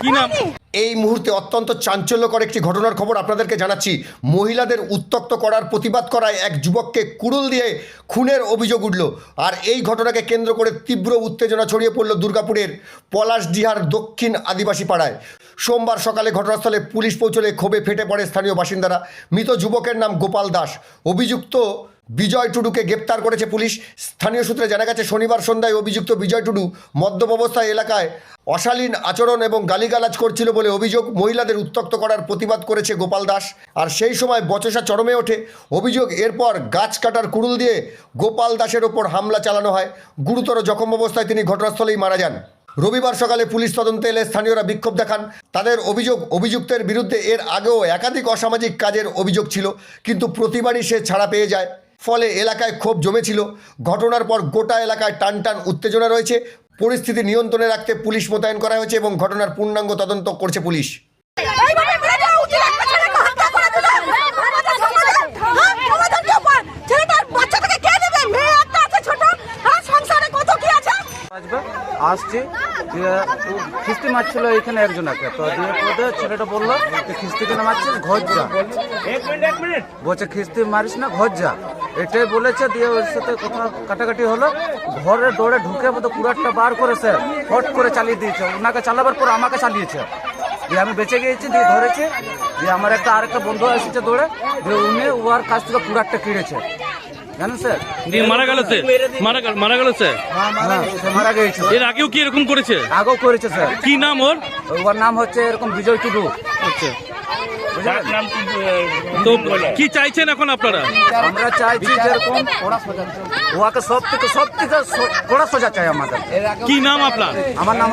কি নাম? এই মুহূর্তে অত্যন্ত চাঞ্চল্যকর একটি ঘটনার খবর আপনাদেরকে জানাচ্ছি। মহিলাদের উত্ত্যক্ত করার প্রতিবাদ করায় এক যুবককে কুড়ুল দিয়ে খুনের অভিযোগ উঠল। আর এই ঘটনাকে কেন্দ্র করে তীব্র উত্তেজনা ছড়িয়ে পড়ল দুর্গাপুরের পলাশডিহার দক্ষিণ আদিবাসী পাড়ায়। সোমবার সকালে ঘটনাস্থলে পুলিশ পৌঁছলে ক্ষোভে ফেটে পড়ে স্থানীয় বাসিন্দারা। মৃত যুবকের নাম গোপাল দাস। অভিযুক্ত বিজয় টুডুকে গ্রেপ্তার করেছে পুলিশ। স্থানীয় সূত্রে জানা গেছে, শনিবার সন্ধ্যায় অভিযুক্ত বিজয় টুডু মদ্যপ অবস্থায় এলাকায় অশালীন আচরণ এবং গালিগালাজ করছিল বলে অভিযোগ। মহিলাদের উত্ত্যক্ত করার প্রতিবাদ করেছে গোপাল দাস। আর সেই সময় বচসা চরমে ওঠে। অভিযোগ, এরপর গাছ কাটার কুড়ুল দিয়ে গোপাল দাসের ওপর হামলা চালানো হয়। গুরুতর জখম অবস্থায় তিনি ঘটনাস্থলেই মারা যান। রবিবার সকালে পুলিশ তদন্তে এলে স্থানীয়রা বিক্ষোভ দেখান। তাদের অভিযোগ, অভিযুক্তের বিরুদ্ধে এর আগেও একাধিক অসামাজিক কাজের অভিযোগ ছিল, কিন্তু প্রতিবারই সে ছাড়া পেয়ে যায়। ফলে এলাকায় ক্ষোভ জমেছিল। ঘটনার পর গোটা এলাকায় টানটান উত্তেজনা রয়েছে। পরিস্থিতি নিয়ন্ত্রণে রাখতে পুলিশ মোতায়েন করা হয়েছে এবং ঘটনার পূর্ণাঙ্গ তদন্ত করছে পুলিশ। আসছি দিয়ে খিস্তি মারছিল এইখানে একজনকে, তো দিয়ে পদে ছেলেটা বললো যে খিস্তি কেন মারছিস, ঘর যা। বলছে খিস্তি মারিস না, ঘর যা, এটাই বলেছে। দিয়ে ওর সাথে কথা কাটাকাটি হলো। ঘরে দৌড়ে ঢুকে বোধ কুড়ারটা বার করেছে, হট করে চালিয়ে দিয়েছে। ওনাকে চালাবার পর আমাকে চালিয়েছে। দিয়ে আমি বেঁচে গিয়েছি, দিয়ে ধরেছি। দিয়ে আমার আরেকটা বন্ধু এসেছে দৌড়ে, দিয়ে উনি ওর কাছ থেকে কুড়ারটা কিনেছে, জানেন স্যার। দিয়ে মারা গেল সে? মারা গেল সে? সে মারা গিয়েছে। এর আগেও কি এরকম করেছে? আগেও করেছে স্যার। কি নাম ওর? ওর নাম হচ্ছে এরকম বিজয় টুডু। আচ্ছা, তো কি চাইছেন এখন আপনারা? আমরা চাইছি যেরকম ওকে সব থেকে কড়া সোজা চাই আমাদের। কি নাম আপনার? আমার নাম